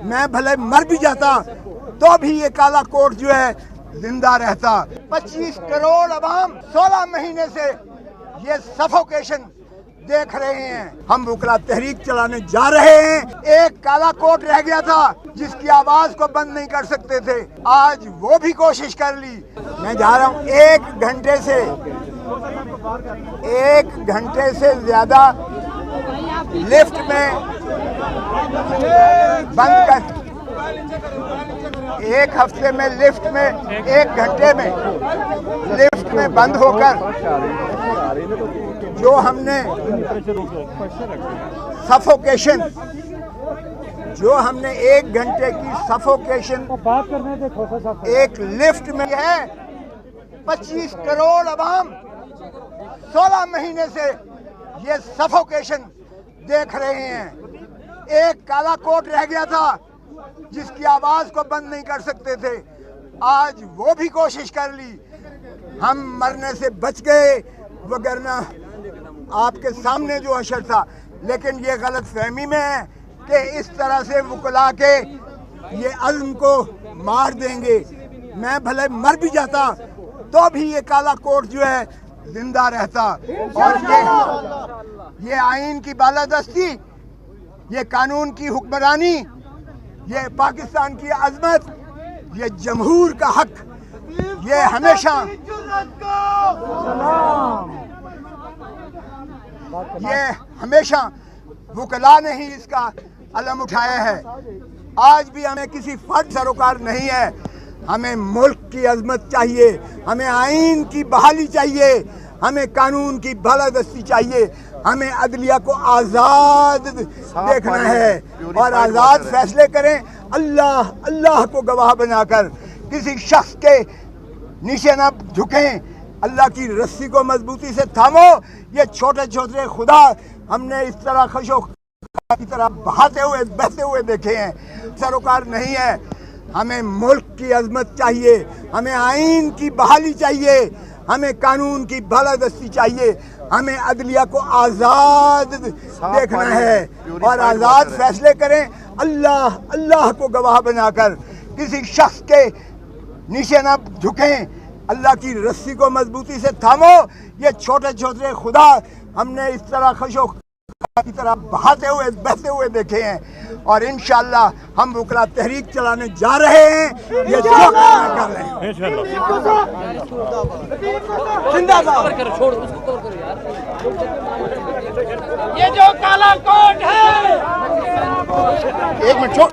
मैं भले मर भी जाता तो भी ये काला कोट जो है जिंदा रहता। 25 करोड़ अवाम 16 महीने से ये सफोकेशन देख रहे हैं। हम वकला तहरीक चलाने जा रहे हैं। एक काला कोट रह गया था जिसकी आवाज को बंद नहीं कर सकते थे, आज वो भी कोशिश कर ली। मैं जा रहा हूँ 1 घंटे से ज्यादा लिफ्ट में बंद कर, 1 हफ्ते में लिफ्ट में 1 घंटे में लिफ्ट में बंद होकर जो हमने सफोकेशन, जो हमने 1 घंटे की सफोकेशन एक लिफ्ट में है। 25 करोड़ अवाम 16 महीने से ये सफोकेशन देख रहे हैं। एक काला कोट रह गया था जिसकी आवाज को बंद नहीं कर सकते थे, आज वो भी कोशिश कर ली। हम मरने से बच गए, वगरना आपके सामने जो हशर था। लेकिन ये गलत फहमी में है कि इस तरह से वकला के ये अज़्म को मार देंगे। मैं भले मर भी जाता तो भी ये काला कोट जो है जिंदा रहता। और ये आइन की बालादस्ती, ये कानून की हुक्मरानी, ये पाकिस्तान की अजमत, ये जमहूर का हक, ये हमेशा वकला ने ही इसका अलम उठाया है। आज भी हमें किसी फर्द सरोकार नहीं है। हमें मुल्क की अजमत चाहिए, हमें आइन की बहाली चाहिए, हमें कानून की बालादस्ती चाहिए, हमें अदलिया को आज़ाद देखना है और आज़ाद फैसले करें। अल्लाह को गवाह बनाकर किसी शख्स के नीचे न झुकें। अल्लाह की रस्सी को मजबूती से थामो। ये छोटे छोटे खुदा हमने इस तरह खशो की तरह बहते हुए देखे हैं। सरोकार नहीं है। हमें मुल्क की अजमत चाहिए, हमें आइन की बहाली चाहिए, हमें कानून की बालादस्ती चाहिए, हमें अदलिया को आज़ाद देखना है और आज़ाद फैसले करें। अल्लाह को गवाह बनाकर किसी शख्स के नीचे न झुकें। अल्लाह की रस्सी को मजबूती से थामो। ये छोटे छोटे खुदा हमने इस तरह खशो की तरह बहते हुए देखे हैं और इंशाअल्लाह हम वकला तहरीक चलाने जा रहे हैं। ये जो कर रहे हैं ये जो काला कोट है, 1 मिनट छोड़।